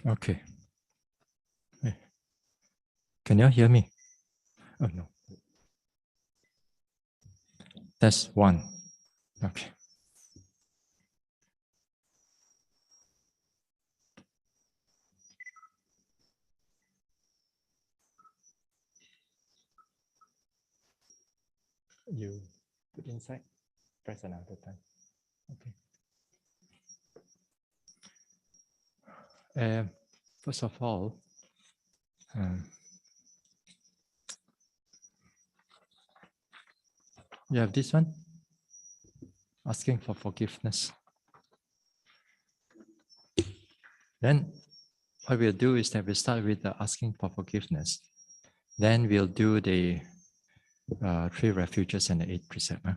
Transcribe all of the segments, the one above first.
Okay. Can you hear me? Oh no. That's one. Okay. You put inside. Press another time. Okay. First of all, you have this one, asking for forgiveness. Then what we'll do is that we'll start with the asking for forgiveness. Then we'll do the 3 refuges and the 8 precepts.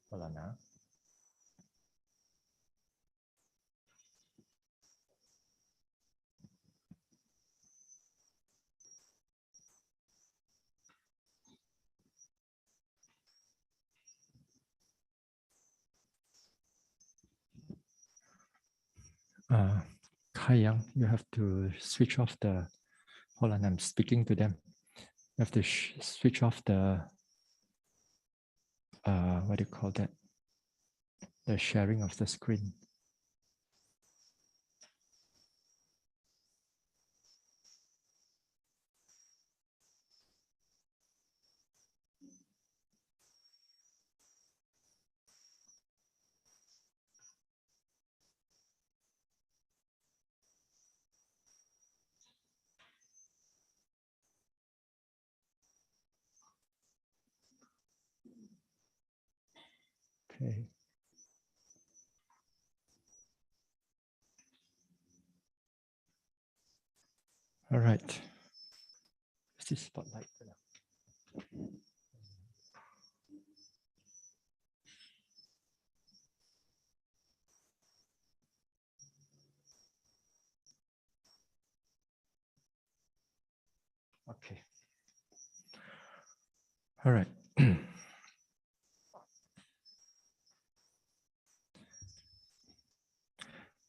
Hold on now. Kai Yang, you have to switch off the. Hold on, I'm speaking to them. You have to switch off the. What do you call that? The sharing of the screen. Okay. All right. Is this spotlight? Okay. All right.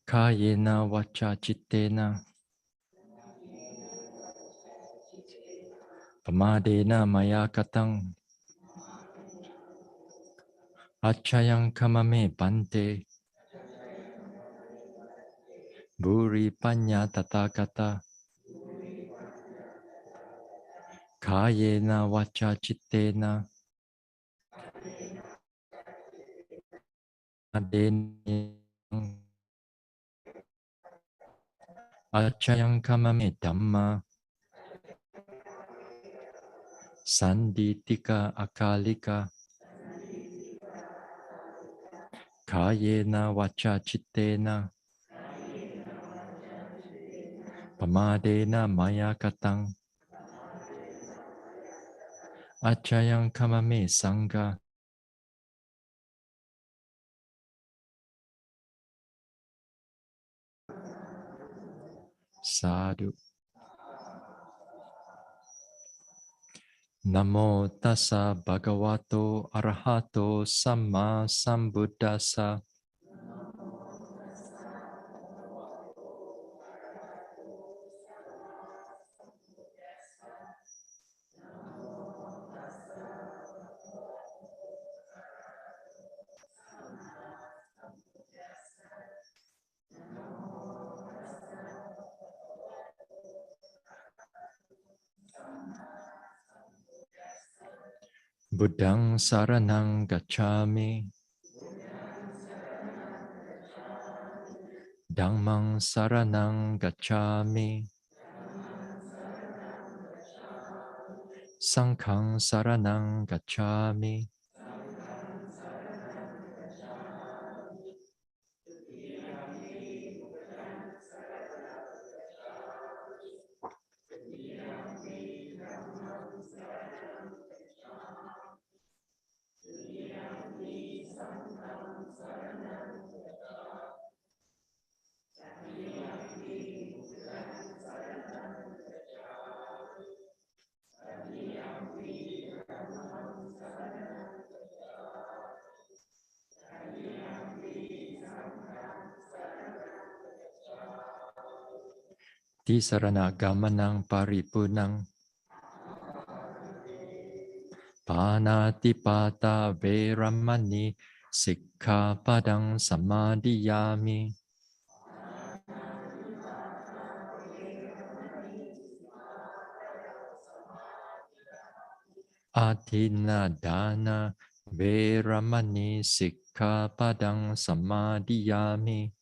Kayena vacha chittena pamadena maya katang achayang kamame bante buri panya tatakata kayena vacha chittena adena achayang kamame dhamma sanditika akalika kayena vacha chittena pamadena maya katang achayang kamame sangha. Sadhu. Namo tassa bhagavato arahato samma sambuddhassa. Buddhang saranang gacchami. Dhammang saranang gacchami. Sanghang saranang gacchami. Tisarana gamanang paripunang Panatipata veramani Sikkhapadang samadhiyami. Atina dana veramani Sikkhapadang samadhiyami.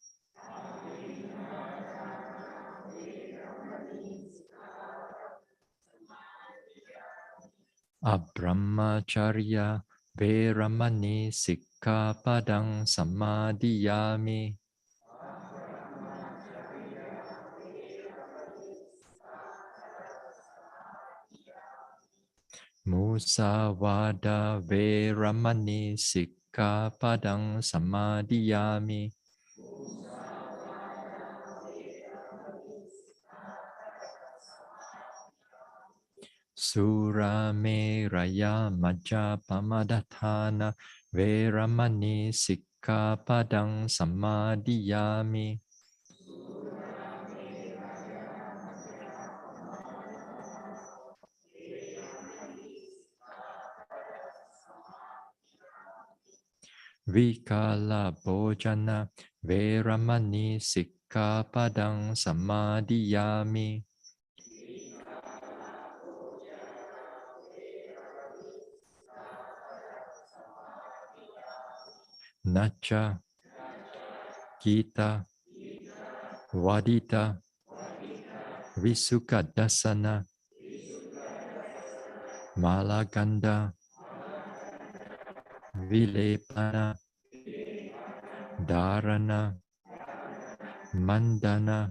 Abrahmacharya veramani Sikkhapadang samadhiyami. Musavada veramani Sikkhapadang samadhiyami. Surameraya majapamadatthana veramani Sikkhapadang samadhiyami. Vikala bhojana veramani Sikkhapadang samadhiyami. Nacha Gita Vadita Visukadasana Malaganda Vilepana Dharana Mandana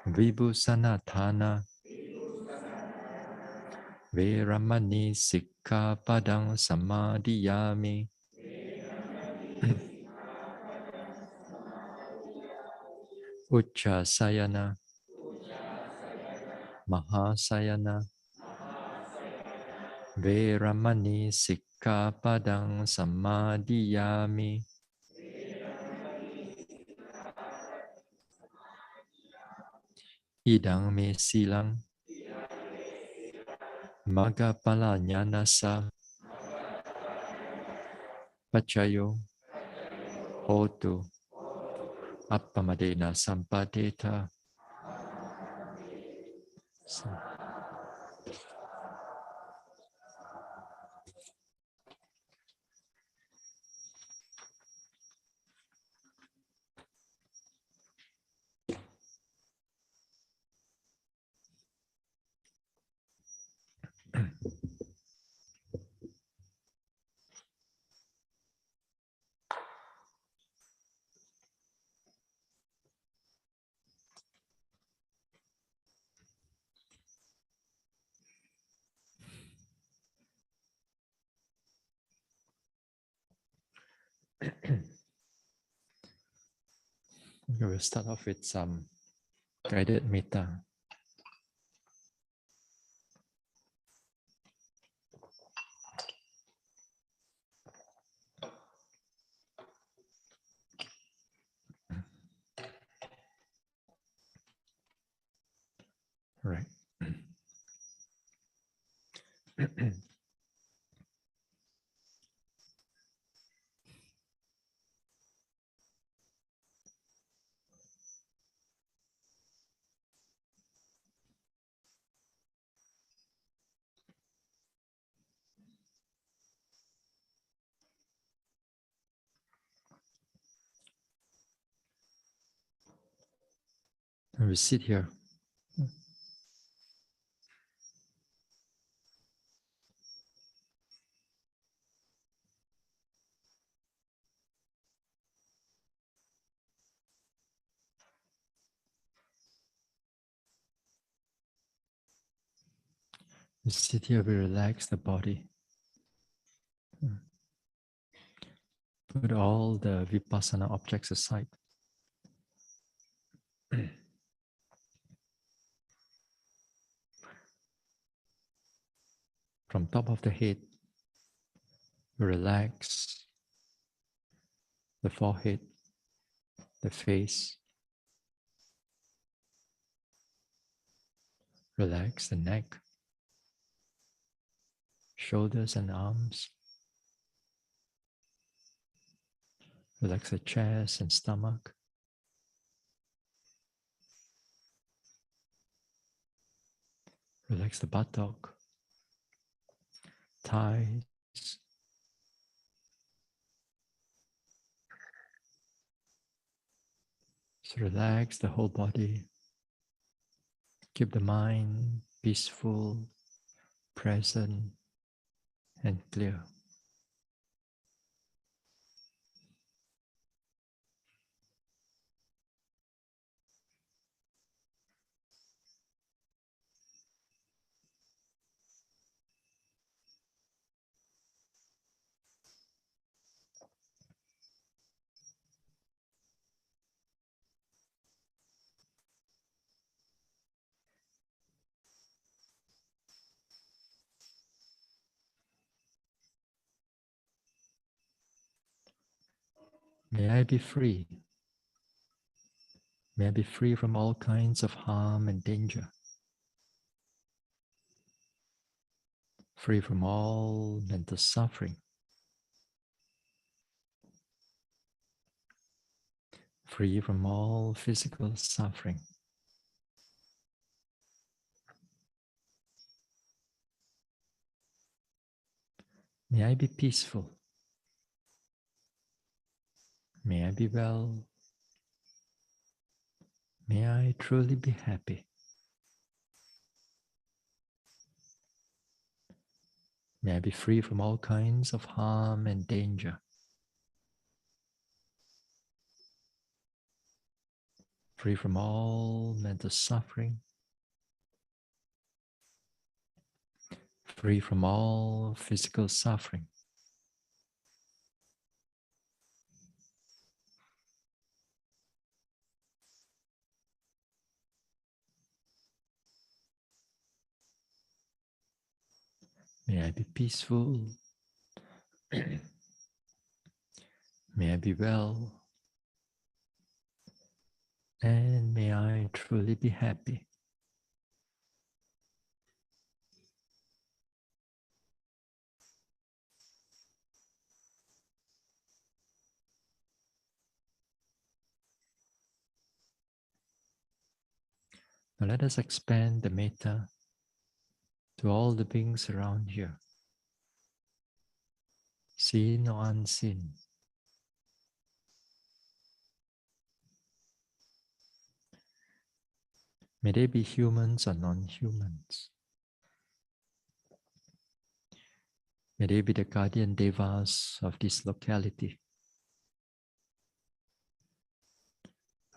Vibhusanatana Veramani Sikkhapadang samadhiyami. Uchasayana Mahasayana Veramani Sikkhapadang samadhiyami. Idang me silang Magapala Nyanasa Pachayo Hotu Appamadena Sampadeta. We will start off with some guided metta. Right. And we sit here. We sit here, we relax the body. Put all the vipassana objects aside. From top of the head, relax the forehead, the face, Relax the neck, shoulders and arms. Relax the chest and stomach. Relax the buttock, thighs. So relax the whole body. Keep the mind peaceful, present, and clear. May I be free. May I be free from all kinds of harm and danger. Free from all mental suffering. Free from all physical suffering. May I be peaceful. May I be well. May I truly be happy. May I be free from all kinds of harm and danger. Free from all mental suffering. Free from all physical suffering. May I be peaceful. May I be well. And may I truly be happy. Now let us expand the metta to all the beings around here, seen or unseen. May they be humans or non-humans. May they be the guardian devas of this locality,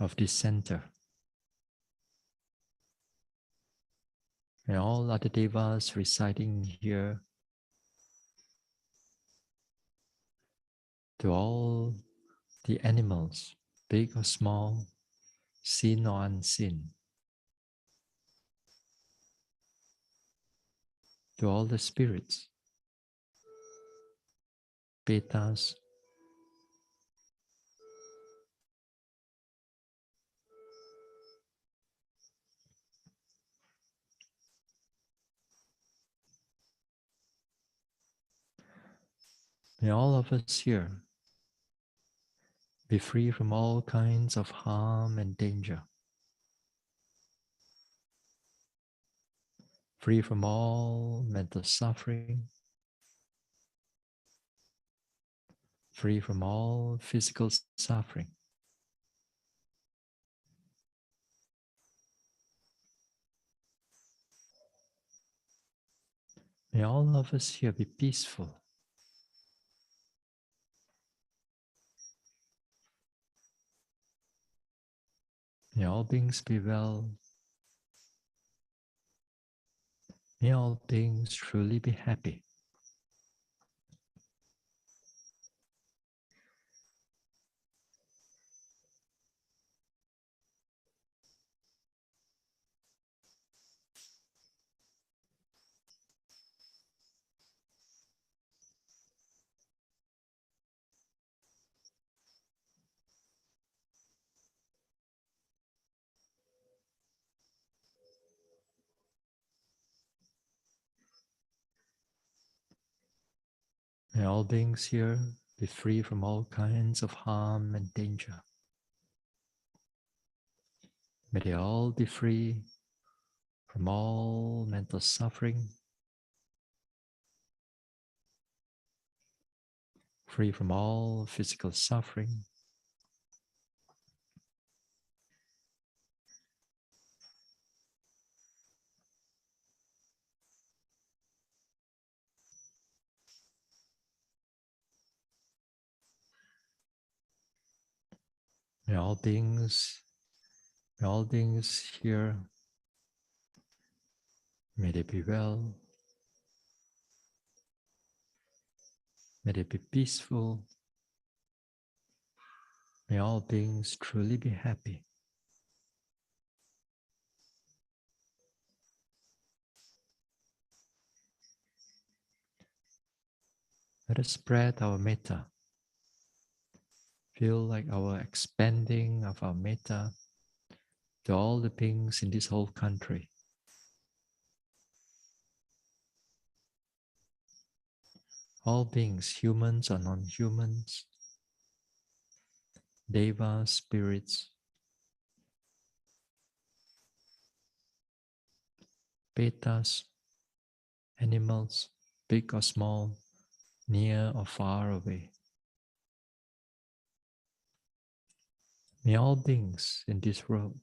of this center. May all other devas residing here, to all the animals, big or small, seen or unseen, to all the spirits, petas, may all of us here be free from all kinds of harm and danger, free from all mental suffering, free from all physical suffering. May all of us here be peaceful. May all beings be well. May all beings truly be happy. May all beings here be free from all kinds of harm and danger. May they all be free from all mental suffering, free from all physical suffering, may all beings here, may they be well, may they be peaceful, may all beings truly be happy. Let us spread our metta. Feel like our expanding of our metta to all the beings in this whole country. All beings, humans or non-humans, devas, spirits, petas, animals, big or small, near or far away. May all beings in this world,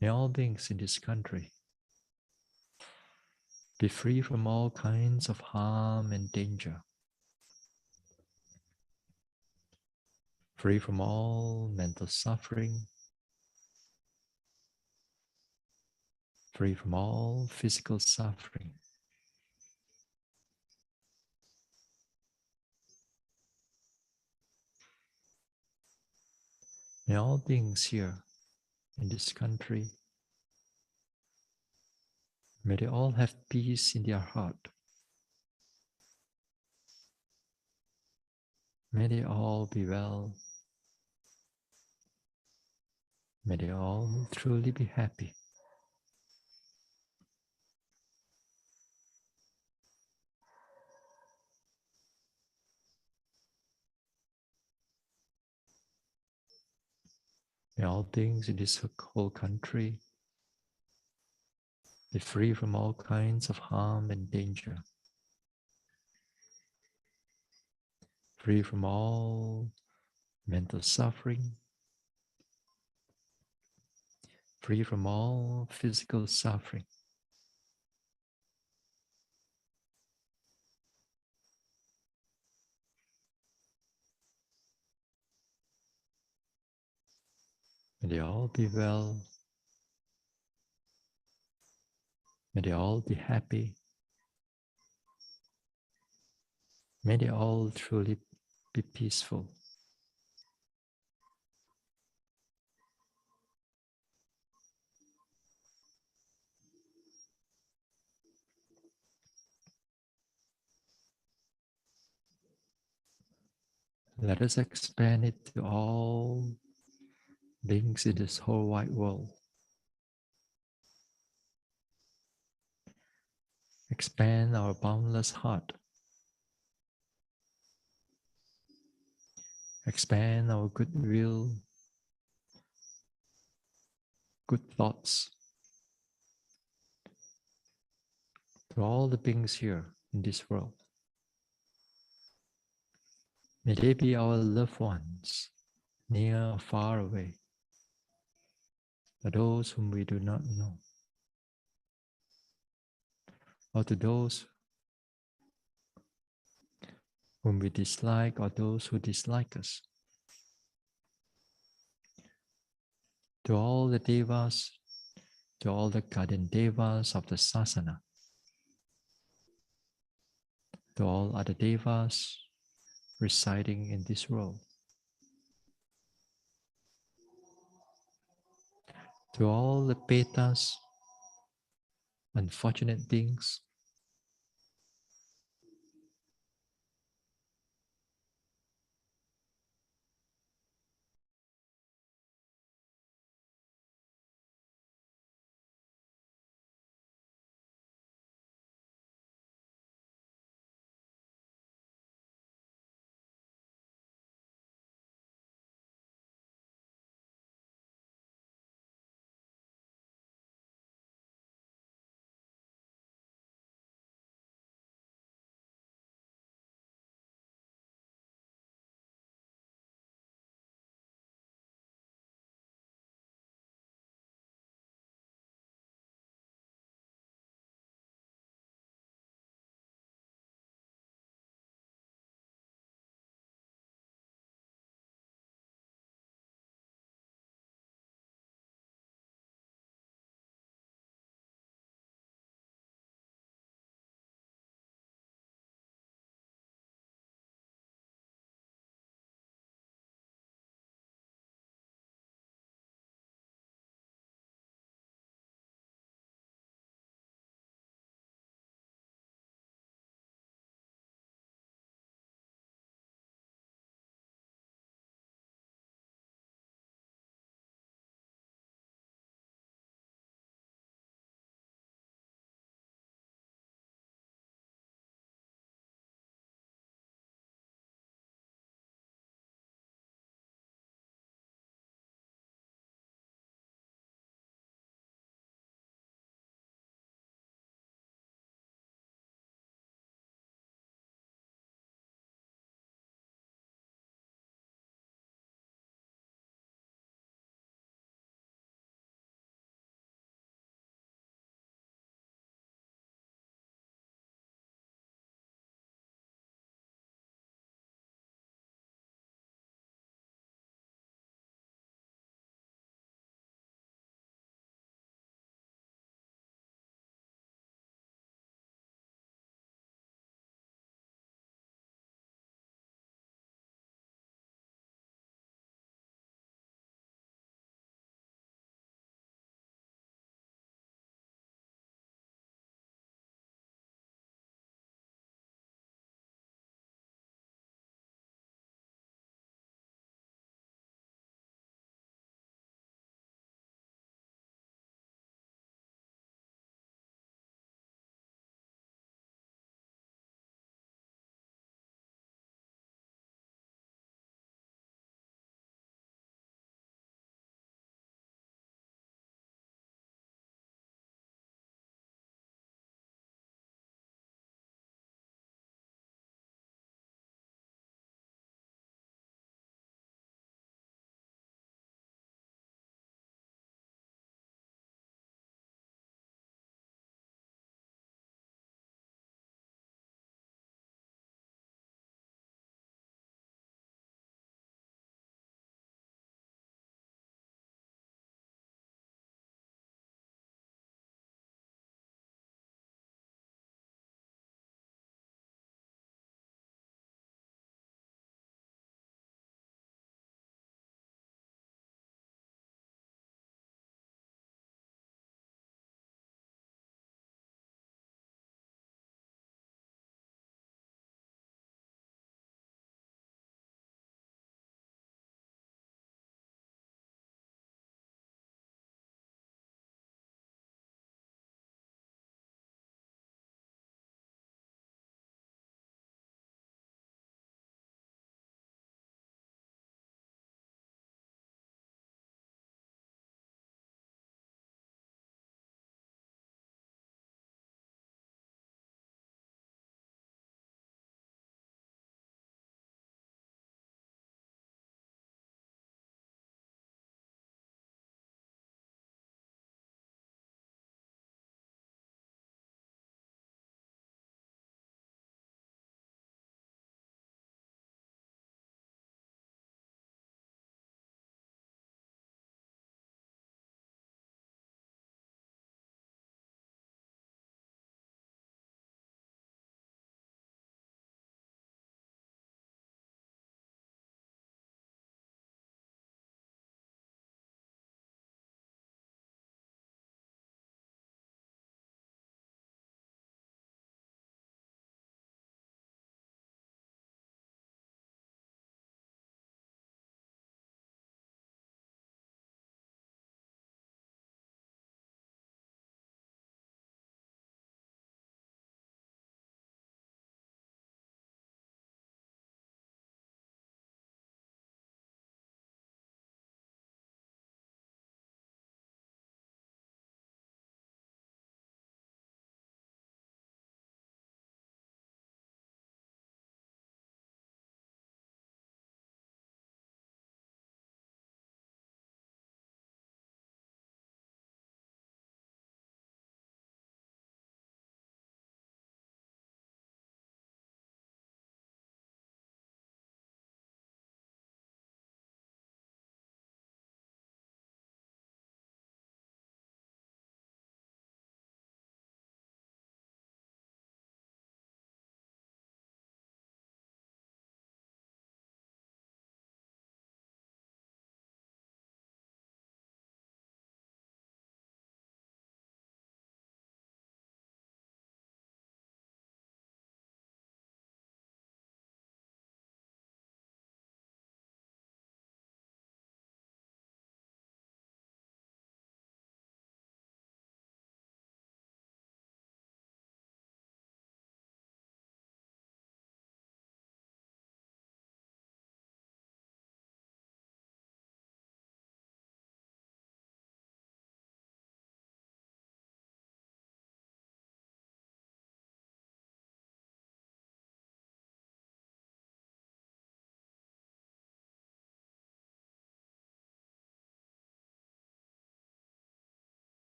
may all beings in this country be free from all kinds of harm and danger, free from all mental suffering, free from all physical suffering. May all beings here in this country, may they all have peace in their heart. May they all be well. May they all truly be happy. May all beings in this whole country be free from all kinds of harm and danger, free from all mental suffering, free from all physical suffering. May they all be well. May they all be happy. May they all truly be peaceful. Let us expand it to all beings in this whole wide world. Expand our boundless heart. Expand our goodwill, good thoughts to all the beings here in this world. May they be our loved ones, near or far away, or those whom we do not know, or to those whom we dislike or those who dislike us. To all the devas, to all the guardian devas of the sasana, to all other devas residing in this world, to all the petas, unfortunate beings,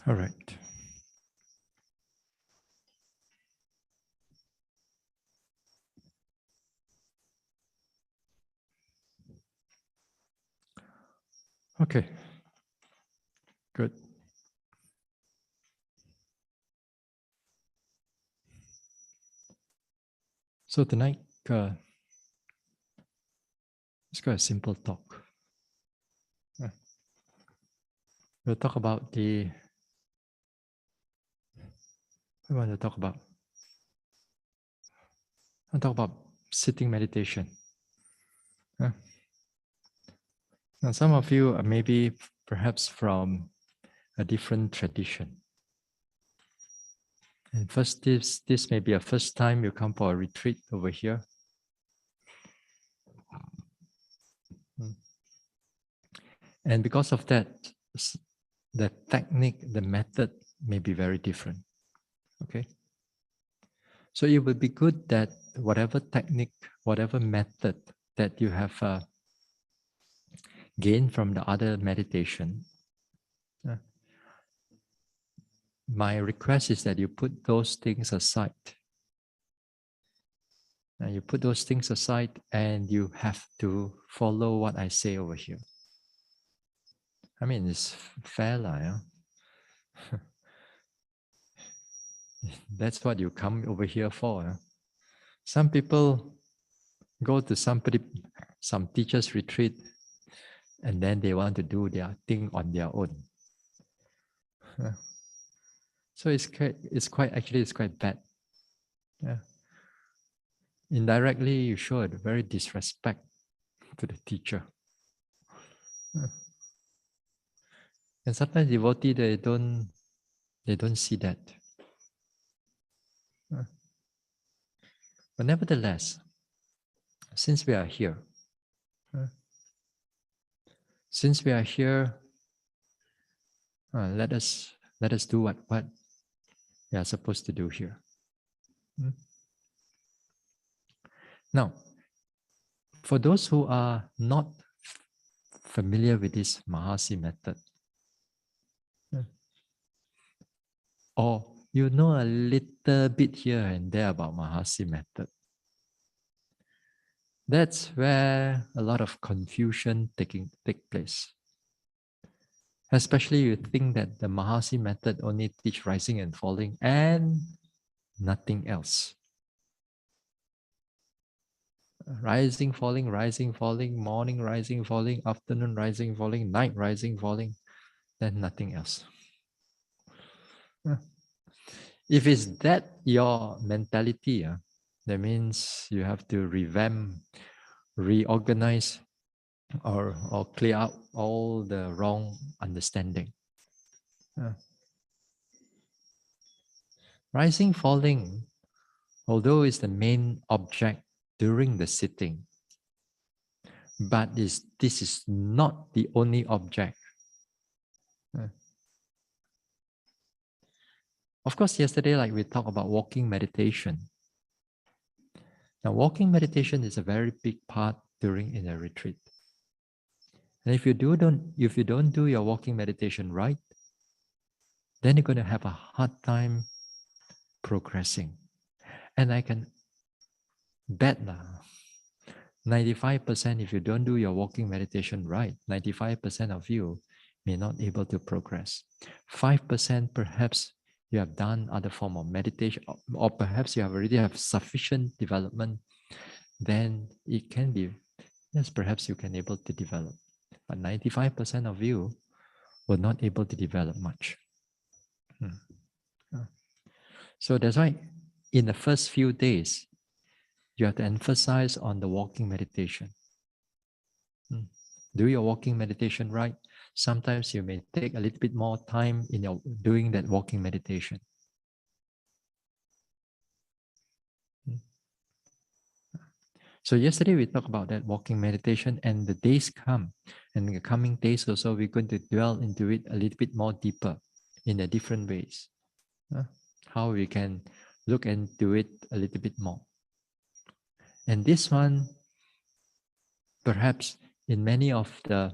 All right. Okay. Good. So tonight, let's go a simple talk. We'll talk about the. We want to talk about. I'll talk about sitting meditation. Now, some of you are maybe perhaps from a different tradition. And first, this may be a first time you come for a retreat over here. And because of that, the technique, the method may be very different. Okay. So it would be good that whatever technique, whatever method that you have gained from the other meditation, my request is that you put those things aside. You put those things aside and you have to follow what I say over here. I mean, it's fair, yeah? That's what you come over here for. Yeah? Some people go to some teacher's retreat and then they want to do their thing on their own. So it's quite bad. Yeah. Indirectly, you show a very disrespect to the teacher. And sometimes devotees they don't see that. But nevertheless, since we are here, let us do what we are supposed to do here. Now, for those who are not familiar with this Mahasi method, or you know a little bit here and there about Mahasi method, that's where a lot of confusion take place. Especially you think that the Mahasi method only teach rising and falling and nothing else. Rising, falling, morning rising, falling, afternoon rising, falling, night rising, falling, then nothing else. If it's that your mentality, that means you have to revamp, reorganize, or clear out all the wrong understanding. Rising, falling, although is the main object during the sitting, but this is not the only object. Of course, yesterday, like we talked about walking meditation. Now, walking meditation is a very big part in a retreat. And if you don't do your walking meditation right, then you're going to have a hard time progressing. And I can bet 95% if you don't do your walking meditation right, 95% of you may not be able to progress. 5% perhaps you have done other form of meditation, or perhaps you already have sufficient development, then it can be, yes, perhaps you can able to develop. But 95% of you were not able to develop much. So that's why in the first few days, you have to emphasize on the walking meditation. Do your walking meditation right. Sometimes you may take a little bit more time in doing that walking meditation. So yesterday we talked about that walking meditation, and the days come, and in the coming days also we're going to dwell into it a little bit more deeper in the different ways. How we can look into it a little bit more. And this one, perhaps in many of the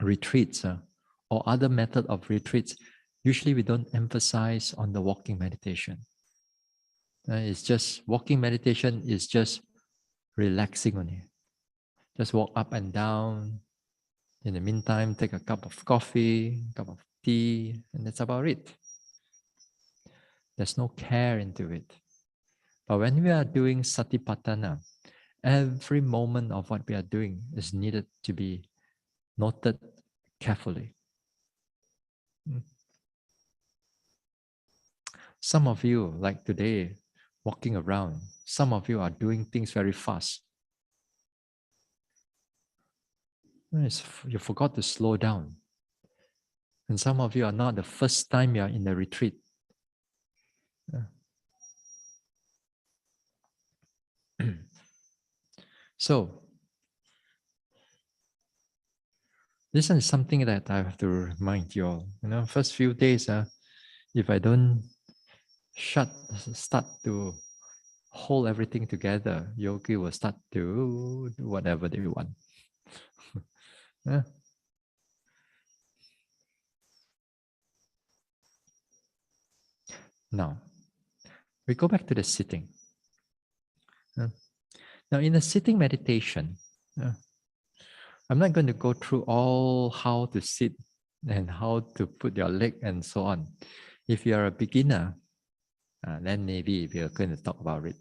retreats or other method of retreats, Usually we don't emphasize on the walking meditation. It's just walking meditation is just relaxing only. Just walk up and down. In the meantime, take a cup of coffee, cup of tea, and that's about it. There's no care into it. But when we are doing Satipatthana, every moment of what we are doing is needed to be noted carefully. Some of you, like today, walking around, some of you are doing things very fast. You forgot to slow down. And some of you are not the first time you are in the retreat. So, this is something that I have to remind you all. First few days, if I don't start to hold everything together, yogi will start to do whatever they want. Yeah. Now, we go back to the sitting. Now, in a sitting meditation, I'm not going to go through all how to sit and how to put your leg and so on. If you're a beginner, then maybe we are going to talk about it.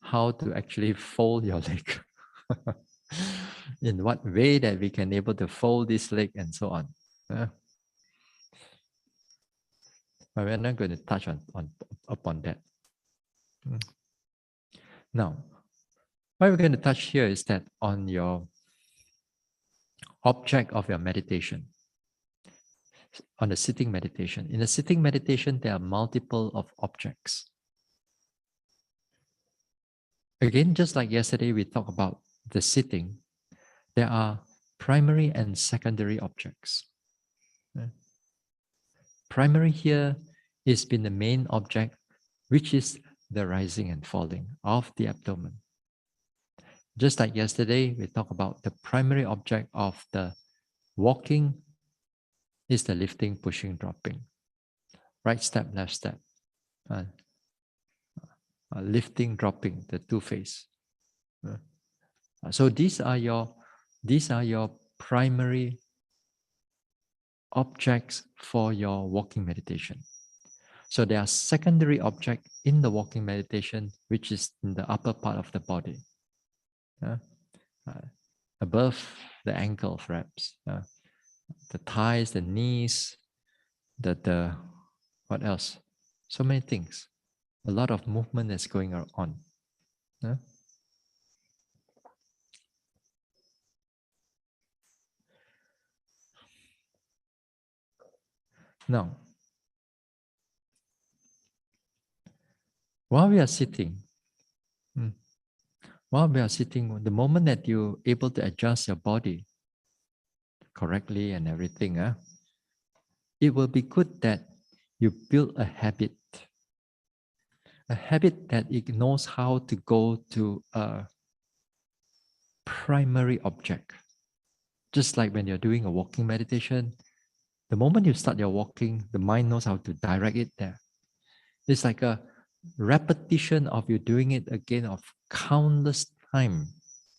How to actually fold your leg. In what way that we can able to fold this leg and so on. But we're not going to touch upon that. Now, what we're going to touch here is that on your object of your meditation, on the sitting meditation. In the sitting meditation, there are multiple of objects. Again, just like yesterday, we talked about the sitting, there are primary and secondary objects. Primary here is been the main object, which is the rising and falling of the abdomen. Just like yesterday, we talked about the primary object of the walking is the lifting, pushing, dropping. Right step, left step. Lifting, dropping, the two phase. So these are your primary objects for your walking meditation. So there are secondary objects in the walking meditation, which is in the upper part of the body, above the ankle perhaps, the thighs, the knees, the what else? So many things. A lot of movement is going on. Now, while we are sitting, the moment that you're able to adjust your body correctly and everything, it will be good that you build a habit that it knows how to go to a primary object. Just like when you're doing a walking meditation, the moment you start your walking, the mind knows how to direct it there. It's like a repetition of you doing it again of countless time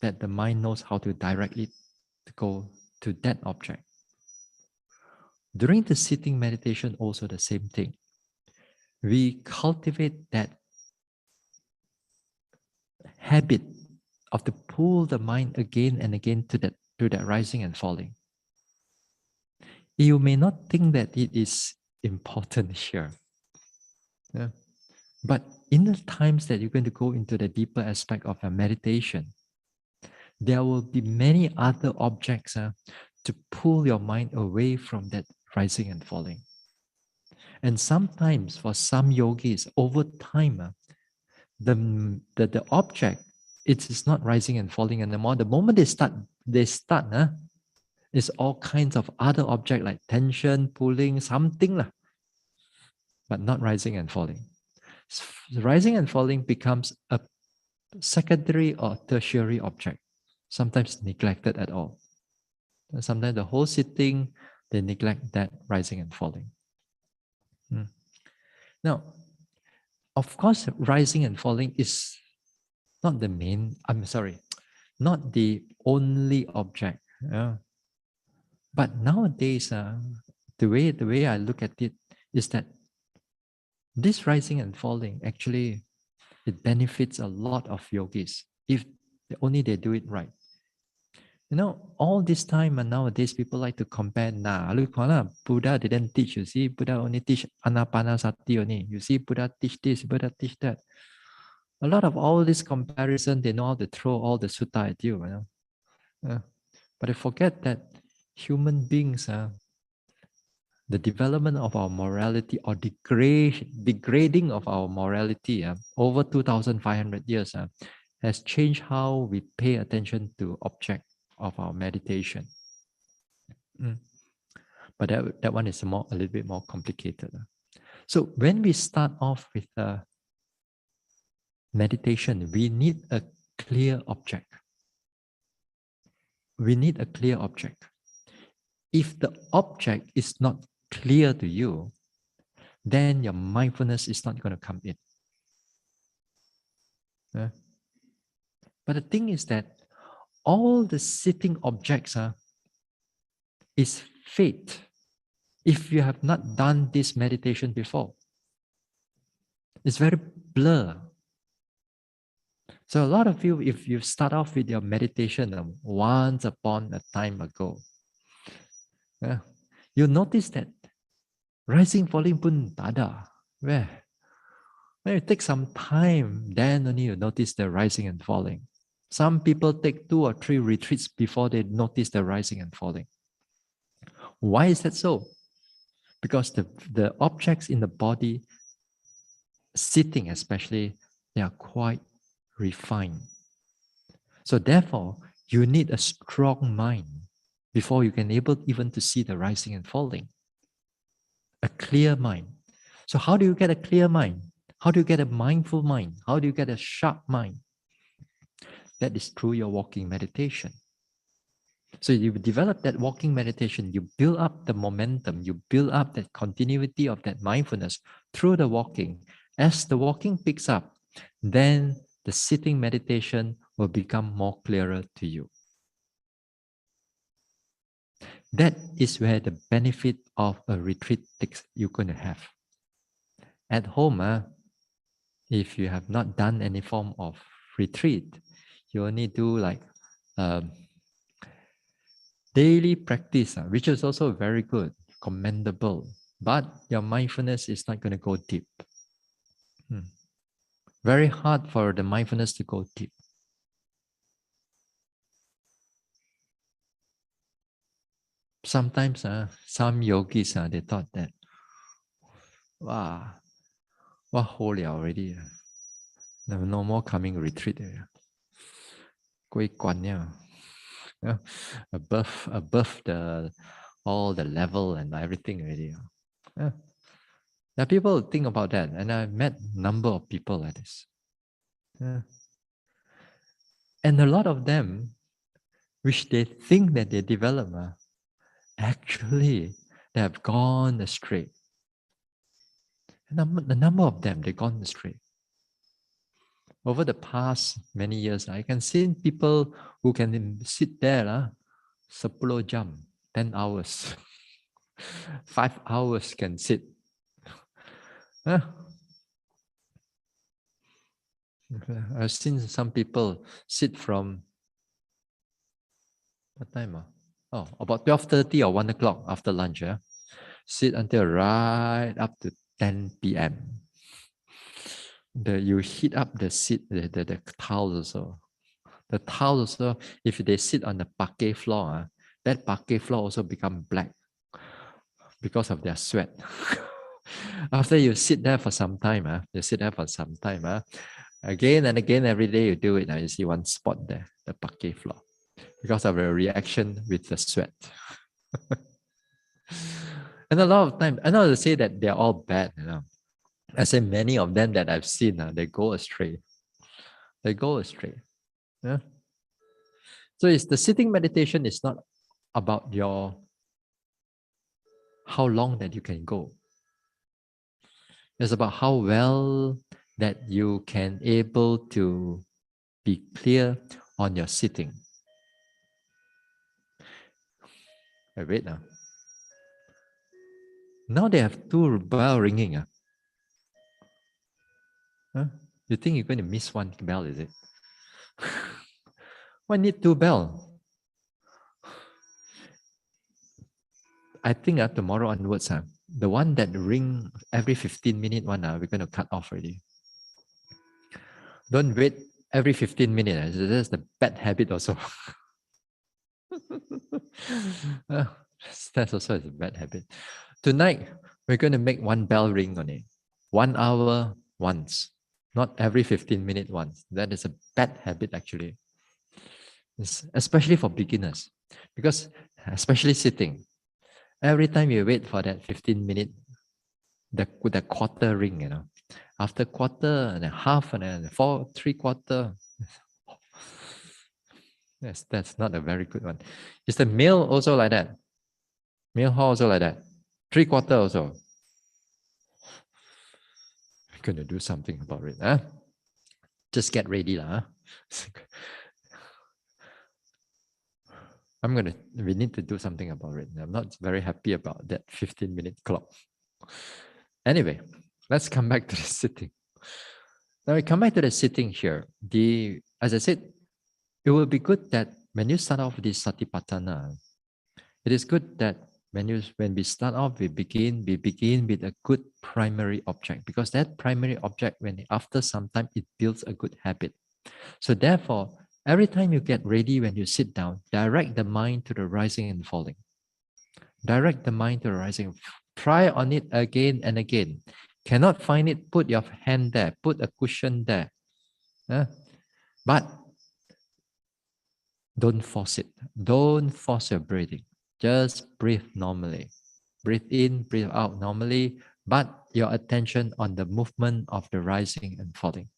that the mind knows how to direct it to go to that object. During the sitting meditation, also the same thing. We cultivate that habit of to pull the mind again and again to that rising and falling. You may not think that it is important here. But in the times that you're going to go into the deeper aspect of your meditation, there will be many other objects to pull your mind away from that rising and falling. And sometimes for some yogis, over time, the object, it is not rising and falling anymore. The moment they start, it's all kinds of other object like tension, pulling, something, but not rising and falling. Rising and falling becomes a secondary or tertiary object, sometimes neglected at all. And sometimes the whole sitting, they neglect that rising and falling. Mm. Now, of course, rising and falling is not the main, I'm sorry, not the only object. Yeah. But nowadays, the way I look at it is that this rising and falling actually it benefits a lot of yogis if only they do it right. You know, all this time and nowadays people like to compare. Nah, look, Buddha didn't teach. You see, Buddha only teach anapanasati only. You see, Buddha teach this, Buddha teach that. A lot of all this comparison, they know how to throw all the sutta at you. You know, but they forget that human beings, the development of our morality or degrading of our morality over 2,500 years has changed how we pay attention to object of our meditation. Mm. But that one is a little bit more complicated. So when we start off with meditation, we need a clear object. We need a clear object. If the object is not clear to you, then your mindfulness is not going to come in. But the thing is that all the sitting objects is fate. If you have not done this meditation before, it's very blur. So a lot of you, if you start off with your meditation once upon a time ago, you'll notice that rising, falling pun tada. Where? When it takes some time, then only you notice the rising and falling. Some people take 2 or 3 retreats before they notice the rising and falling. Why is that so? Because the objects in the body, sitting especially, they are quite refined. So therefore, you need a strong mind before you can able even to see the rising and falling. A clear mind. So how do you get a clear mind? How do you get a mindful mind? How do you get a sharp mind? That is through your walking meditation. So you develop that walking meditation, you build up the momentum, you build up that continuity of that mindfulness through the walking. As the walking picks up, then the sitting meditation will become more clearer to you. That is where the benefit of a retreat you're going to have. At home, if you have not done any form of retreat, you only do like daily practice, which is also very good, commendable. But your mindfulness is not going to go deep. Very hard for the mindfulness to go deep. Sometimes some yogis, they thought that, wow, what whole already? No more coming retreat. Above the all the level and everything already. Yeah. Now people think about that, and I met number of people like this. Yeah. And a lot of them, which they think that they develop, actually they have gone astray. The number of them, they've gone astray. Over the past many years, I can see people who can sit there, 10 jam, 10 hours, 5 hours can sit. I've seen some people sit from what time? Oh, about 12:30 or 1 o'clock after lunch. Sit until right up to 10 p.m. You heat up the seat, the towels also. The towels also, if they sit on the parquet floor, that parquet floor also become black because of their sweat. After you sit there for some time, again and again every day you do it, you see one spot there, the parquet floor, because of a reaction with the sweat. And a lot of time, I know to say that they're all bad, I say many of them that I've seen, they go astray. They go astray. Yeah. So it's the sitting meditation is not about your how long that you can go. It's about how well that you can able to be clear on your sitting. Wait now. Now they have two bell ringing. Huh? You think you're going to miss one bell, is it? Why need two bell? I think tomorrow onwards, the one that ring every 15 minute one, we're going to cut off already. Don't wait every 15 minutes. That's the bad habit also. That's also a bad habit. Tonight, we're going to make one bell ring on it. 1 hour once, not every 15 minute once. That is a bad habit actually. Especially for beginners. Because especially sitting. Every time you wait for that 15 minute, the quarter ring, After quarter and a half and then 3/4. Yes, that's not a very good one. Is the meal also like that? Meal hall also like that? 3/4 also. We're going to do something about it. Just get ready. We need to do something about it. I'm not very happy about that 15-minute clock. Anyway, let's come back to the sitting. Now we come back to the sitting here. As I said, it will be good that when you start off with this Satipatthana, it is good that when we start off, we begin with a good primary object, because that primary object, after some time, it builds a good habit. So therefore, every time you get ready, when you sit down, direct the mind to the rising and falling. Direct the mind to the rising. Try on it again and again. Cannot find it, put your hand there, put a cushion there. But don't force it. Don't force your breathing. Just breathe normally. Breathe in, breathe out normally, but your attention on the movement of the rising and falling.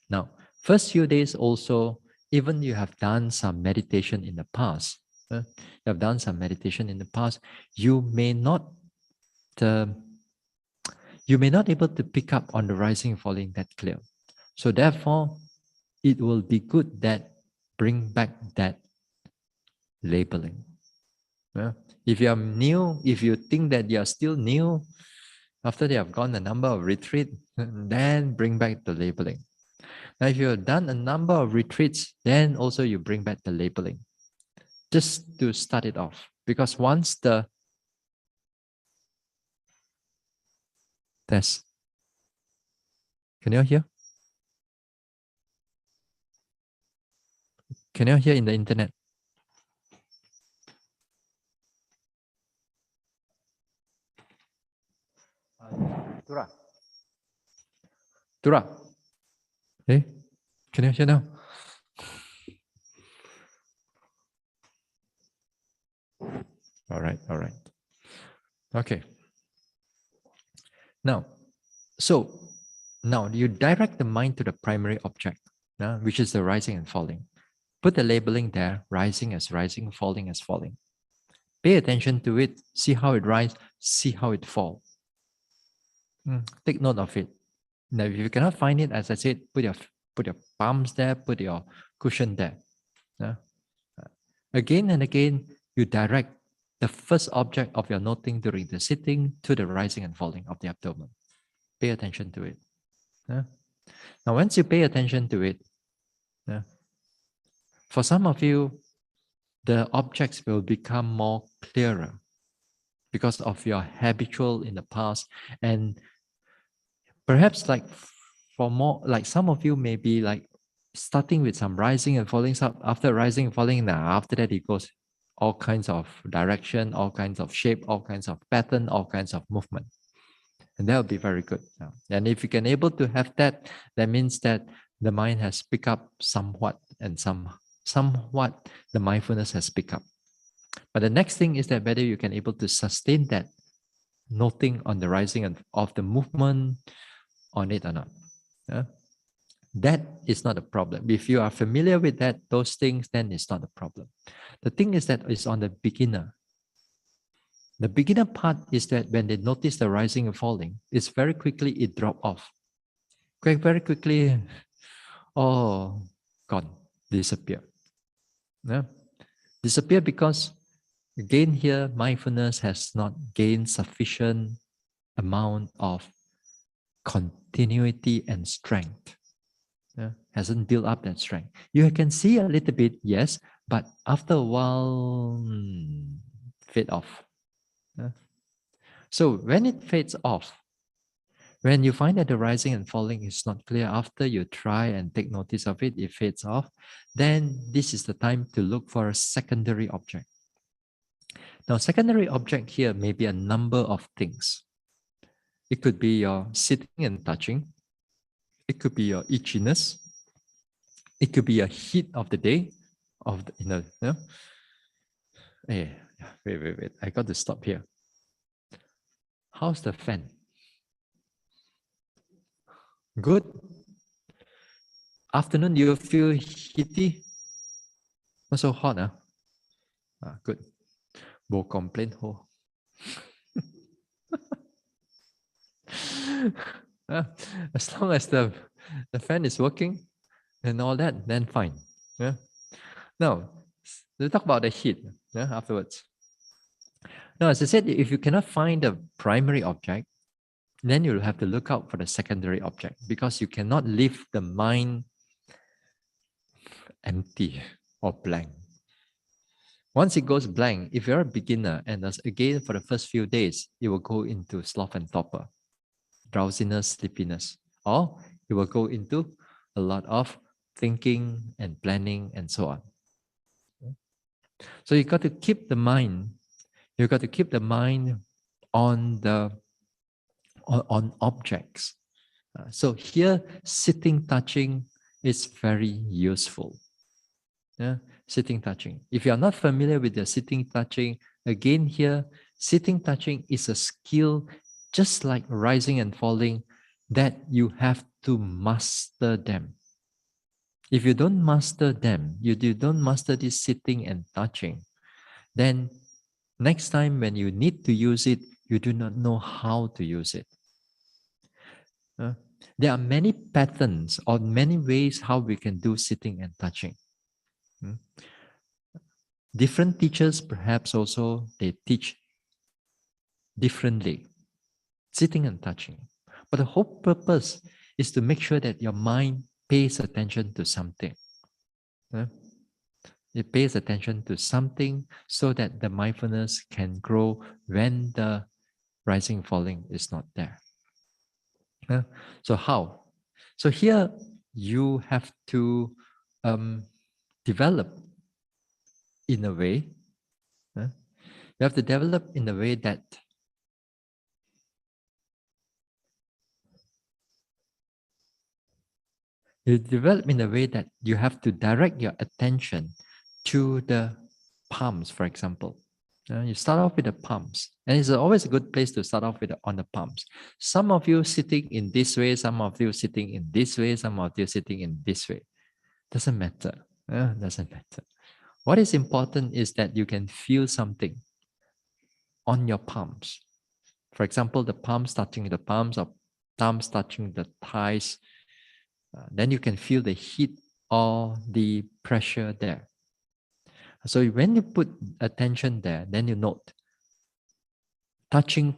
Now, first few days also, even you have done some meditation in the past, you may not able to pick up on the rising and falling that clear. So therefore, it will be good that bring back that labeling. If you are new, if you think that you are still new, after they have gone a number of retreats, then bring back the labeling. Now, if you have done a number of retreats, then also you bring back the labeling, just to start it off. Because once the test, can you hear? Can you hear in the internet? Tura. Hey, can you hear now? All right. Okay. Now you direct the mind to the primary object, which is the rising and falling. Put the labeling there, rising as rising, falling as falling. Pay attention to it, see how it rises, see how it falls. Take note of it. Now, if you cannot find it, as I said, put your palms there, put your cushion there. Again and again, you direct the first object of your noting during the sitting to the rising and falling of the abdomen. Pay attention to it. Now, once you pay attention to it, for some of you, the objects will become more clearer because of your habitual in the past. And perhaps like for more, like some of you may be like starting with some rising and falling, after rising and falling, now after that it goes all kinds of direction, all kinds of shape, all kinds of pattern, all kinds of movement. And that will be very good. And if you can able to have that, that means that the mind has picked up somewhat, and somewhat the mindfulness has picked up. But the next thing is that whether you can able to sustain that noting on the rising of the movement on it or not. That is not a problem. If you are familiar with those things, then it's not a problem. The thing is that it's on the beginner. The beginner part is that when they notice the rising and falling, it's very quickly it drop off. Very quickly, oh, gone, disappear. Yeah? Disappear because again here, mindfulness has not gained sufficient amount of continuity and strength. Yeah? Hasn't built up that strength. You can see a little bit, yes, but after a while, fade off. Yeah? So when it fades off, when you find that the rising and falling is not clear after you try and take notice of it, it fades off, then this is the time to look for a secondary object. Now, secondary object here may be a number of things. It could be your sitting and touching. It could be your itchiness. It could be a heat of the day, of the, Hey, wait. I got to stop here. How's the fan? Good. Afternoon, you feel heaty? Not so hot, huh? Good. Bo complain ho. As long as the fan is working and all that, then fine. Yeah. Now, we'll talk about the heat afterwards. Now, as I said, if you cannot find the primary object, then you'll have to look out for the secondary object because you cannot leave the mind empty or blank. Once it goes blank, if you're a beginner and again for the first few days, it will go into sloth and torpor, drowsiness, sleepiness, or it will go into a lot of thinking and planning and so on. So you got to keep the mind. You got to keep the mind on objects. So here, sitting, touching is very useful. Yeah, sitting, touching. If you are not familiar with the sitting, touching, again here, sitting, touching is a skill just like rising and falling that you have to master them. If you don't master them, you don't master this sitting and touching, then next time when you need to use it, you do not know how to use it. There are many patterns or many ways how we can do sitting and touching. Different teachers perhaps also they teach differently, sitting and touching. But the whole purpose is to make sure that your mind pays attention to something. It pays attention to something so that the mindfulness can grow when the rising falling is not there. So how? So here you have to develop in a way. You have to develop in a way that you have to direct your attention to the palms, for example. You start off with the palms, and it's always a good place to start off with on the palms. Some of you sitting in this way, some of you sitting in this way, some of you sitting in this way. Doesn't matter. Doesn't matter. What is important is that you can feel something on your palms. For example, the palms touching the palms, or thumbs touching the thighs. Then you can feel the heat or the pressure there. So when you put attention there, then you note touching,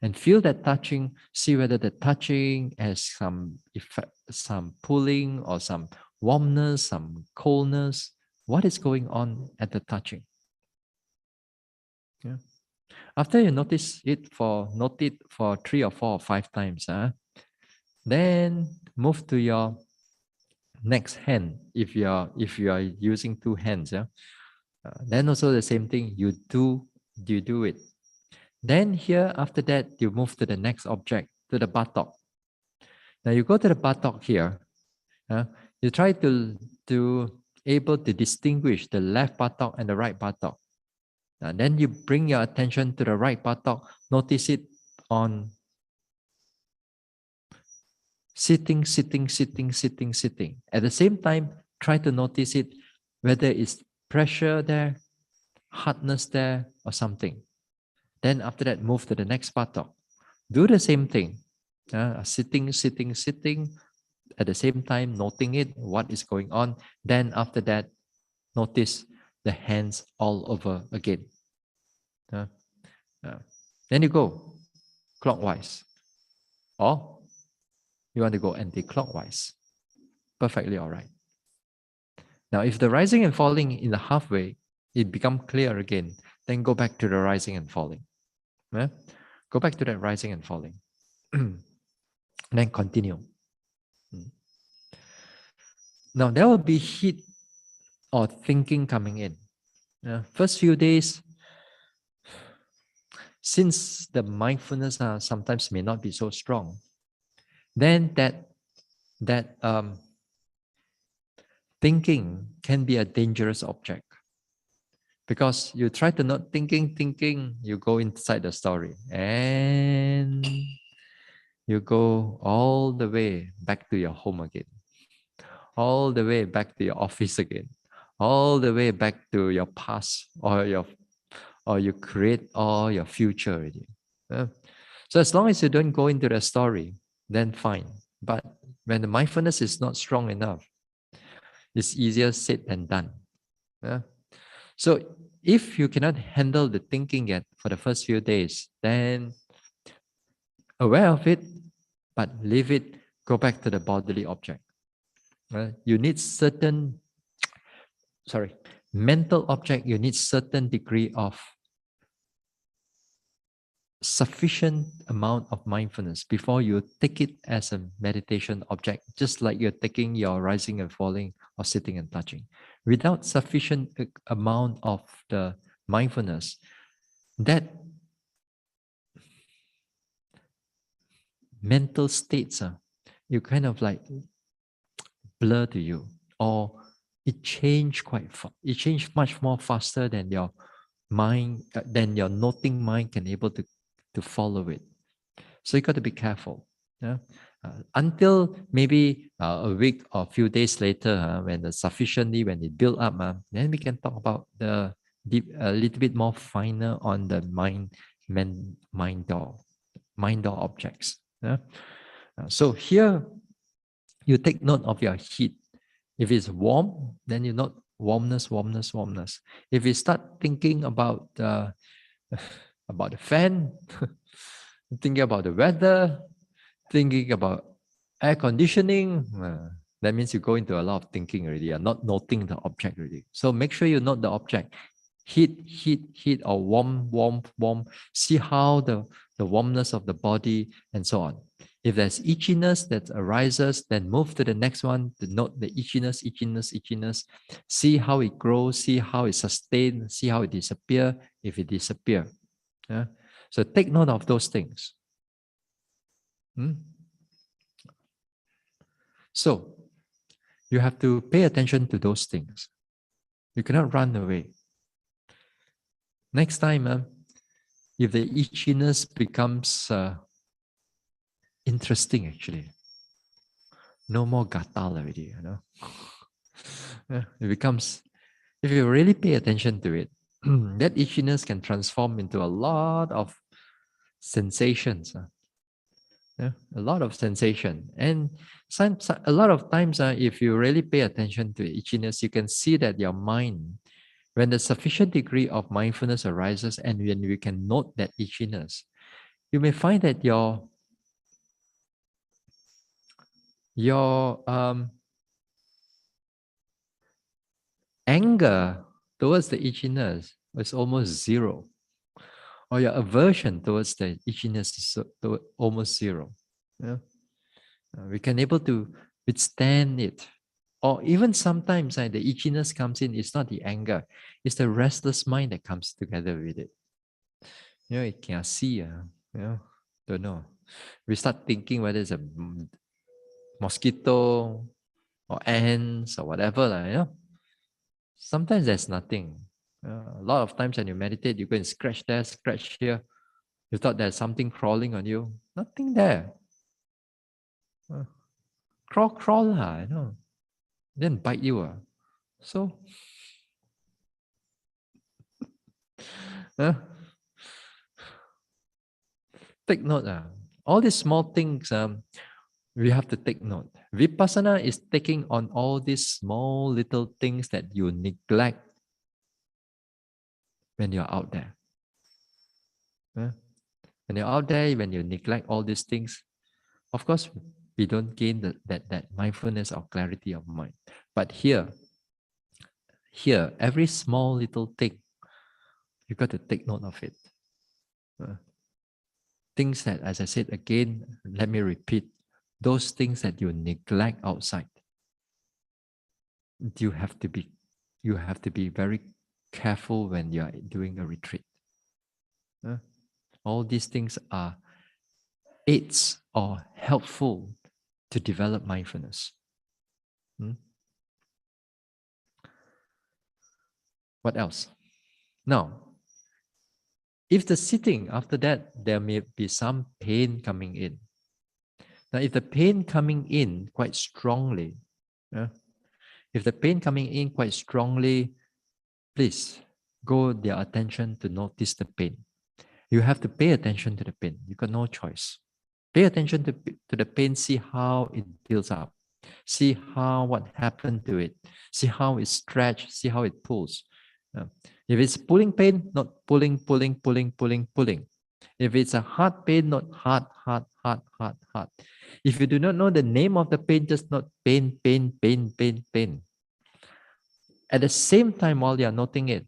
and feel that touching. See whether the touching has some effect, some pulling or some warmness, some coldness. What is going on at the touching? Yeah. After you note it for 3 or 4 or 5 times, then move to your next hand. If you are using 2 hands, then also the same thing. You do it. Then here after that you move to the next object, to the buttock. Now you go to the buttock here. You try to able to distinguish the left buttock and the right buttock. Then you bring your attention to the right buttock. Notice it on sitting. At the same time, try to notice it, whether it's pressure there, hardness there or something. Then after that, move to the next buttock. Do the same thing. Sitting, sitting, sitting. At the same time, noting it, what is going on. Then after that, notice the hands all over again. Uh, then you go clockwise. Or you want to go anti-clockwise. Perfectly all right. Now, if the rising and falling in the halfway, it become clear again, then go back to the rising and falling. Go back to that rising and falling. Then continue. Now, there will be heat or thinking coming in. First few days, since the mindfulness sometimes may not be so strong, then that thinking can be a dangerous object. Because you try to not thinking, you go inside the story and you go all the way back to your home again, all the way back to your office again, all the way back to your past or you create all your future already. So as long as you don't go into the story, then fine. But when the mindfulness is not strong enough, it's easier said than done. So if you cannot handle the thinking yet for the first few days, then aware of it, but leave it, go back to the bodily object. You need mental object, you need certain degree of sufficient amount of mindfulness before you take it as a meditation object, just like you're taking your rising and falling or sitting and touching. Without sufficient amount of the mindfulness, that mental states, you kind of like blur to you, or it changed it changed much more faster than your mind, than your noting mind can able to follow it. So you got to be careful. Until maybe a week or a few days later, when it build up, then we can talk about the deep, a little bit more finer on the mind door objects. So here, you take note of your heat. If it's warm, then you note warmness. If you start thinking about the fan, thinking about the weather, thinking about air conditioning, that means you go into a lot of thinking already. You're not noting the object already. So make sure you note the object. Heat, or warm. See how the warmness of the body and so on. If there's itchiness that arises, then move to the next one to note the itchiness. See how it grows, see how it sustains, see how it disappears, if it disappears. So take note of those things. So you have to pay attention to those things. You cannot run away. Next time, if the itchiness becomes interesting, actually, no more gatal already, it becomes, if you really pay attention to it, that itchiness can transform into a lot of sensations. A lot of sensation. And a lot of times, if you really pay attention to itchiness, you can see that your mind, when the sufficient degree of mindfulness arises and when you can note that itchiness, you may find that your anger towards the itchiness is almost zero, or your aversion towards the itchiness is almost zero. We can able to withstand it. Or even sometimes the itchiness comes in, it's not the anger, it's the restless mind that comes together with it. It can see, don't know. We start thinking whether it's a mosquito or ants or whatever. Sometimes there's nothing. A lot of times when you meditate, you go and scratch there, scratch here. You thought there's something crawling on you. Nothing there. Crawl, then bite you. So Huh? Take note. All these small things we have to take note. Vipassana is taking on all these small little things that you neglect when you're out there. Huh? When you're out there, when you neglect all these things, of course, we don't gain that mindfulness or clarity of mind. But here, every small little thing, you got to take note of it. Things that, as I said again, let me repeat, those things that you neglect outside, you have to be very careful when you are doing a retreat. All these things are aids or helpful to develop mindfulness. What else? Now, if the sitting, after that, there may be some pain coming in. Now, if the pain coming in quite strongly, please go their attention to notice the pain. You have to pay attention to the pain. You got no choice. Pay attention to the pain, see how it builds up. See how what happened to it. See how it stretches, see how it pulls. If it's pulling pain, not pulling. If it's a hard pain, not hard. If you do not know the name of the pain, just not pain. At the same time, while you are noting it,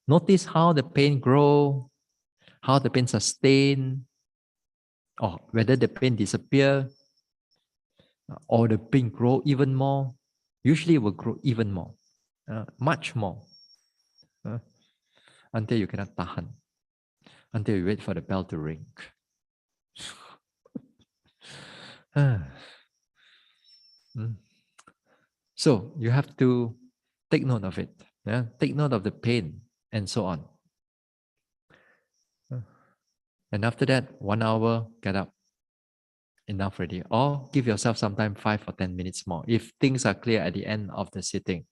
notice how the pain grow, how the pain sustain, or whether the pain disappear, or the pain grow even more. Usually it will grow even more, much more, until you cannot tahan, until you wait for the bell to ring. So you have to take note of it. Take note of the pain and so on. And after that, 1 hour, get up. Enough already. Or give yourself some time, 5 or 10 minutes more. If things are clear at the end of the sitting,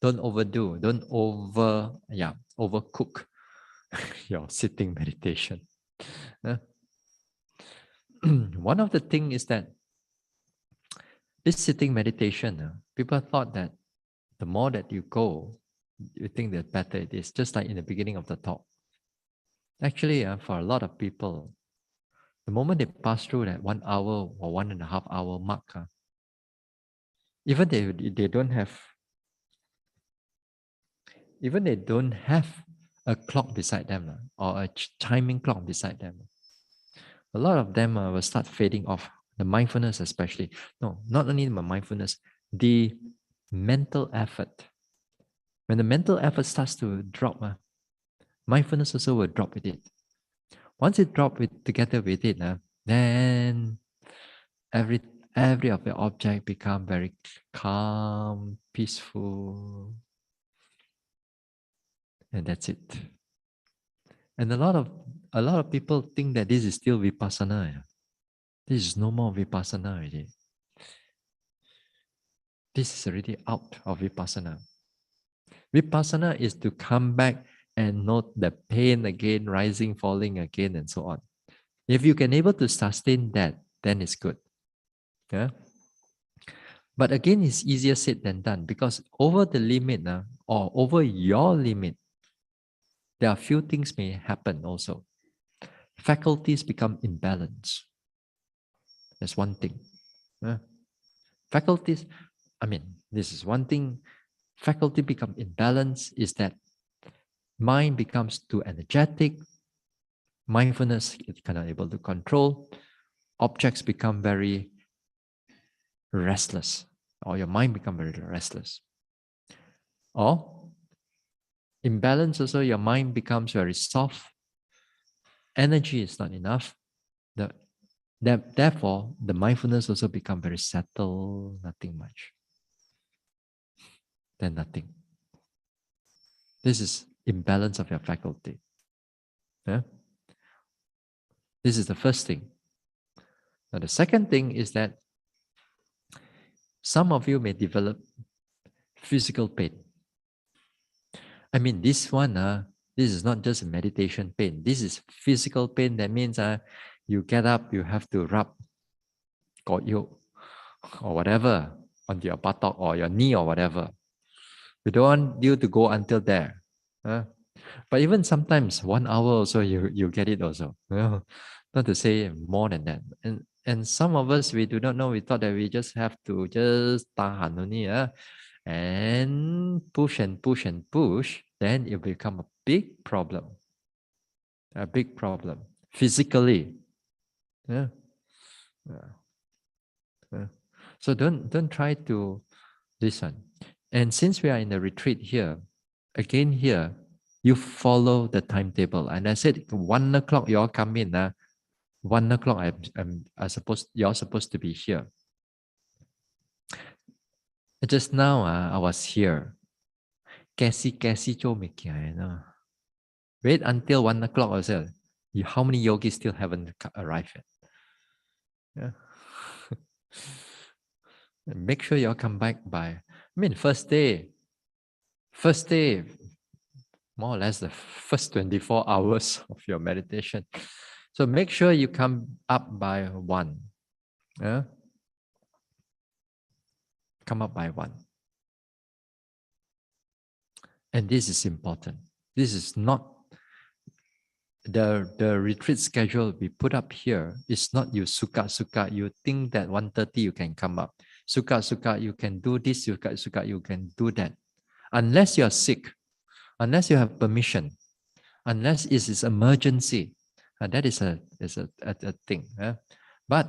don't overdo. Don't overcook your sitting meditation. One of the things is that this sitting meditation, people thought that the more that you go, you think the better it is. Just like in the beginning of the talk. Actually, for a lot of people, the moment they pass through that 1 hour or 1.5 hour mark, even they don't have a clock beside them or a chiming clock beside them, a lot of them will start fading off. The mindfulness especially. No, not only the mindfulness, the mental effort. When the mental effort starts to drop, mindfulness also will drop with it. Once it drops together with it, then every of the object become very calm, peaceful, and that's it. And a lot of people think that this is still vipassana. This is no more vipassana already. This is already out of vipassana. Vipassana is to come back and note the pain again, rising, falling again, and so on. If you can able to sustain that, then it's good. Yeah. But again, it's easier said than done because over the limit or over your limit, there are few things may happen also. Faculties become imbalanced. That's one thing. Faculties, this is one thing. Faculty become imbalanced is that mind becomes too energetic. Mindfulness is cannot able to control. Objects become very restless, or your mind become very restless. Or imbalance also, your mind becomes very soft. Energy is not enough. Therefore, the mindfulness also become very settled, nothing much. Then nothing. This is imbalance of your faculty. Yeah? This is the first thing. Now, the second thing is that some of you may develop physical pain. This one This is not just meditation pain. This is physical pain. That means you get up, you have to rub koyuk or whatever on your buttock or your knee or whatever. We don't want you to go until there. But even sometimes 1 hour also you get it also. Not to say more than that. And some of us we do not know. We thought that we just have to just tahan only, and push and push and push. Then it will become a big problem. A big problem physically. Yeah. So don't try to listen. And since we are in the retreat here, again here, you follow the timetable. And I said 1 o'clock you all come in. 1 o'clock you're supposed to be here. Just now I was here. Kasi cho me kia, wait until 1 o'clock I said, how many yogis still haven't arrived yet? Yeah. Make sure you all come back by, first day, more or less the first 24 hours of your meditation. So make sure you come up by 1. Come up by 1. And this is important. This is not the retreat schedule we put up here. It's not you suka. You think that 1:30 you can come up. Suka, you can do this, suka, you can do that. Unless you are sick, unless you have permission, unless it is emergency, that is a thing. But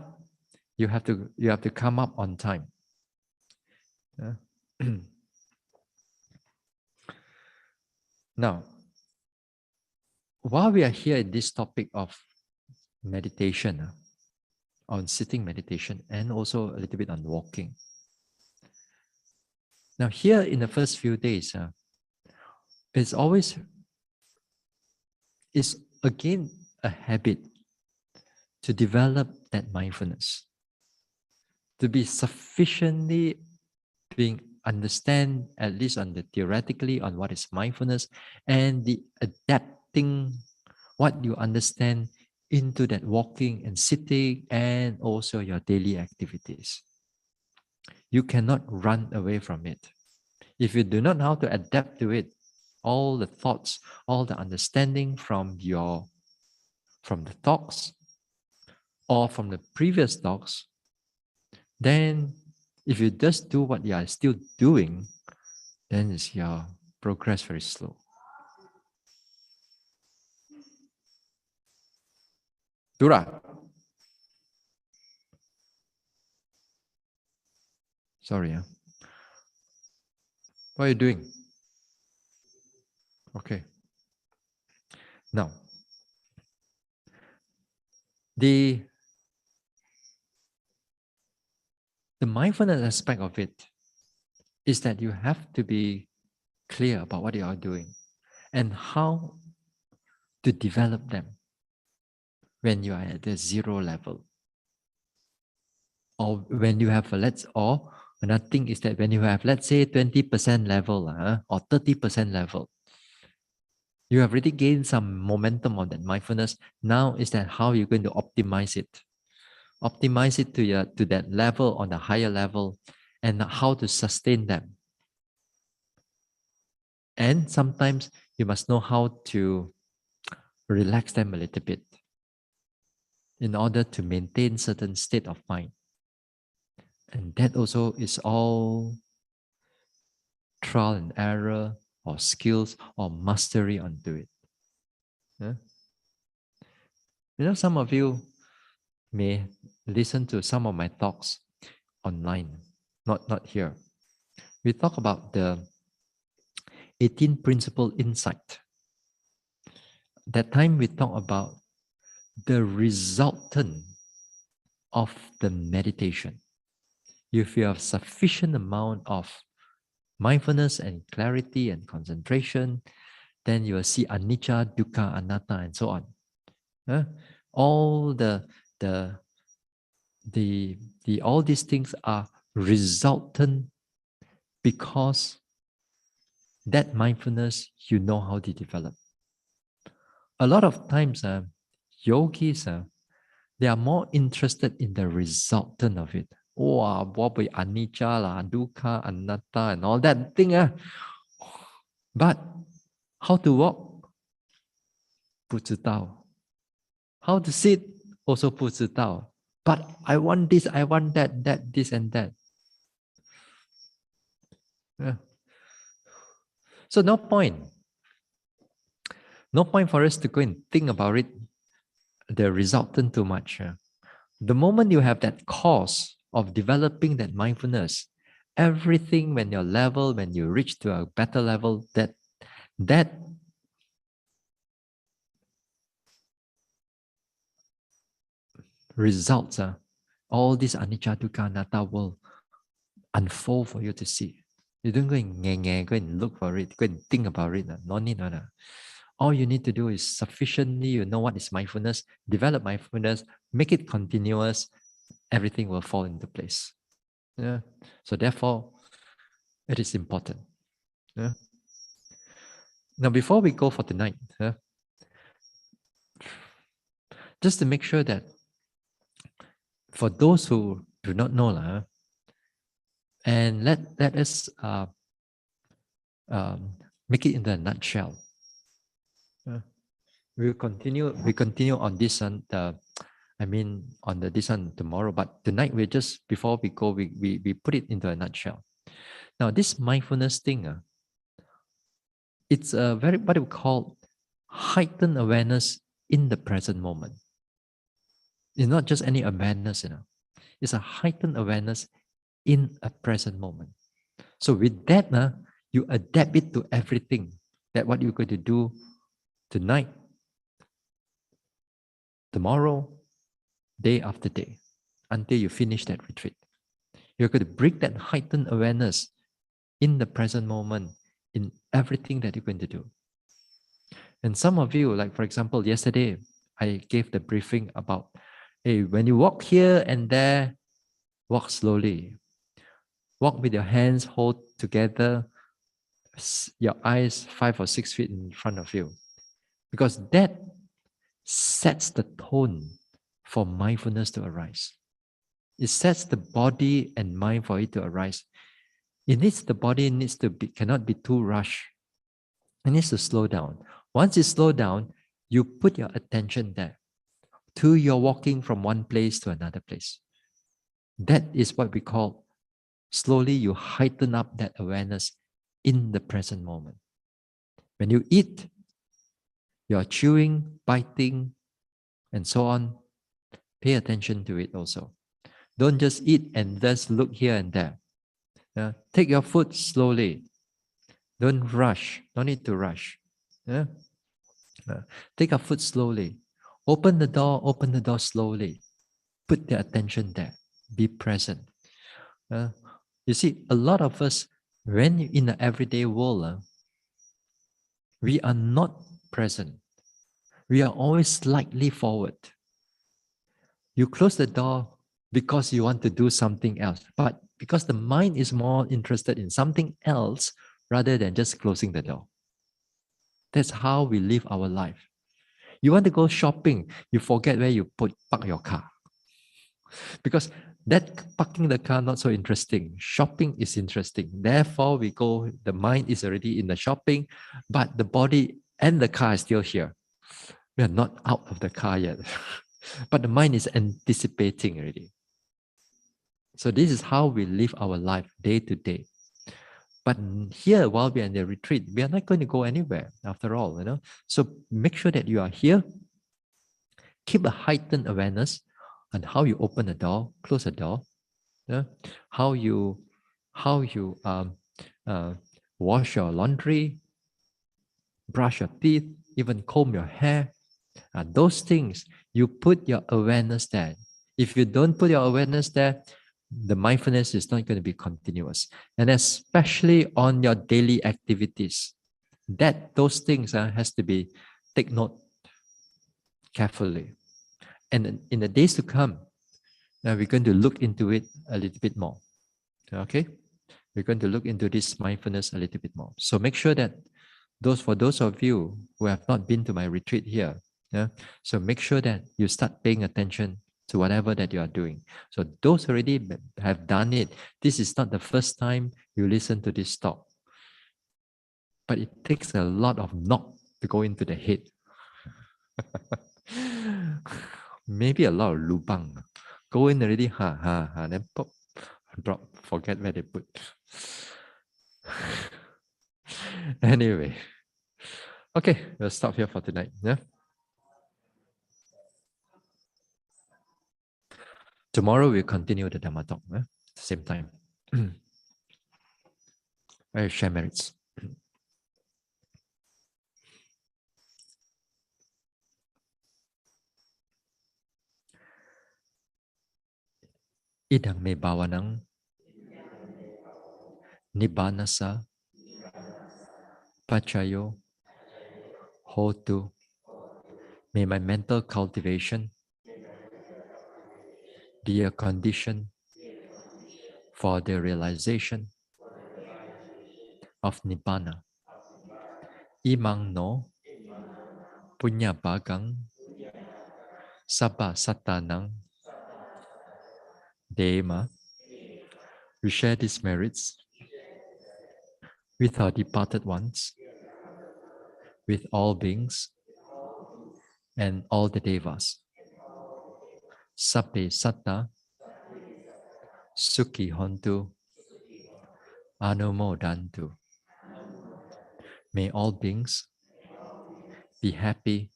you have to come up on time. Now, while we are here in this topic of meditation, on sitting meditation, and also a little bit on walking. Now, here in the first few days, it's again a habit to develop that mindfulness, to be sufficiently being understand, at least on the theoretically, on what is mindfulness, and the adapting what you understand into that walking and sitting and also your daily activities. You cannot run away from it. If you do not know how to adapt to it, all the thoughts, all the understanding from the talks or from the previous talks, then if you just do what you are still doing, then is your progress very slow. Dura. Sorry. What are you doing? Okay. Now, the mindfulness aspect of it is that you have to be clear about what you are doing and how to develop them when you are at the 0 level. Or when you have another thing is that when you have, let's say, 20% level or 30% level, you have already gained some momentum on that mindfulness. Now is that how you're going to optimize it? Optimize it to that level, on the higher level, and how to sustain them. And sometimes you must know how to relax them a little bit in order to maintain certain state of mind. And that also is all trial and error or skills or mastery onto it. Some of you may listen to some of my talks online, not here. We talk about the 18 principle insight. That time we talk about the resultant of the meditation. If you have sufficient amount of mindfulness and clarity and concentration, then you will see anicca, dukkha, anatta, and so on. All all these things are resultant because that mindfulness you know how to develop. a lot of times, yogis, they are more interested in the resultant of it. Oh, what be anicca, la, dukkha, anatta, and all that thing. But how to walk? 不知道. How to sit? Also 不知道. But I want this, I want that, this and that. Yeah. So no point. No point for us to go and think about it, the resultant too much. The moment you have that cause of developing that mindfulness, everything when your level, when you reach to a better level, that results, all this anicca dukkha anatta will unfold for you to see. You don't go and go and look for it, go and think about it. No need, no. All you need to do is sufficiently, you know what is mindfulness, develop mindfulness, make it continuous, everything will fall into place. Yeah. So therefore, it is important. Yeah. Now, before we go for tonight, just to make sure that for those who do not know, and let us make it in a nutshell. We continue on this one. On this one tomorrow. But tonight, we just before we go, we put it into a nutshell. Now, this mindfulness thing, it's a very what we call heightened awareness in the present moment. It's not just any awareness, It's a heightened awareness in a present moment. So with that, you adapt it to everything. That what you're going to do tonight, tomorrow, day after day, until you finish that retreat. You're going to bring that heightened awareness in the present moment in everything that you're going to do. And some of you, like for example, yesterday, I gave the briefing about, hey, when you walk here and there, walk slowly. Walk with your hands hold together, your eyes 5 or 6 feet in front of you. Because that sets the tone for mindfulness to arise. It sets the body and mind for it to arise. The body needs to be, cannot be too rushed. It needs to slow down. Once it slows down, you put your attention there to your walking from one place to another place. That is what we call slowly you heighten up that awareness in the present moment. When you eat, you're chewing, biting, and so on. Pay attention to it also. Don't just eat and just look here and there. Take your food slowly. Don't rush. No need to rush. Take your food slowly. Open the door slowly. Put the attention there. Be present. You see, a lot of us, when in the everyday world, we are not present. We are always slightly forward. You close the door because you want to do something else, but because the mind is more interested in something else rather than just closing the door. That's how we live our life. You want to go shopping, you forget where you park your car. Because that parking the car not so interesting. Shopping is interesting. Therefore, we go, the mind is already in the shopping, but the body and the car is still here. We are not out of the car yet. But the mind is anticipating already. So this is how we live our life day to day. But here, while we are in the retreat, we are not going to go anywhere after all, So make sure that you are here. Keep a heightened awareness on how you open the door, close the door, how you wash your laundry, brush your teeth, even comb your hair. Those things, you put your awareness there. If you don't put your awareness there, the mindfulness is not going to be continuous. And especially on your daily activities, those things has to be take note carefully. And in the days to come, we're going to look into it a little bit more. Okay? We're going to look into this mindfulness a little bit more. So make sure that For those of you who have not been to my retreat here, yeah, so make sure that you start paying attention to whatever that you are doing. So those already have done it. This is not the first time you listen to this talk, but it takes a lot of knock to go into the head. Maybe a lot of lubang. Go in already, then pop, drop, forget where they put. Anyway, okay, we'll stop here for tonight. Yeah. Tomorrow we'll continue the Dhamma talk. Yeah? Same time. I share merits. Idang me bawanang nibbanasa pachayo hotu. May my mental cultivation be a condition for the realization of Nibbana. Imang no punya bagang sabba satanang dema. We share these merits with our departed ones, with all beings and all the devas. Sabbe satta sukhi hontu anumodantu. May all beings be happy.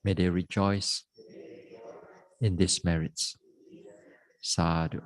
May they rejoice in these merits. Sadhu.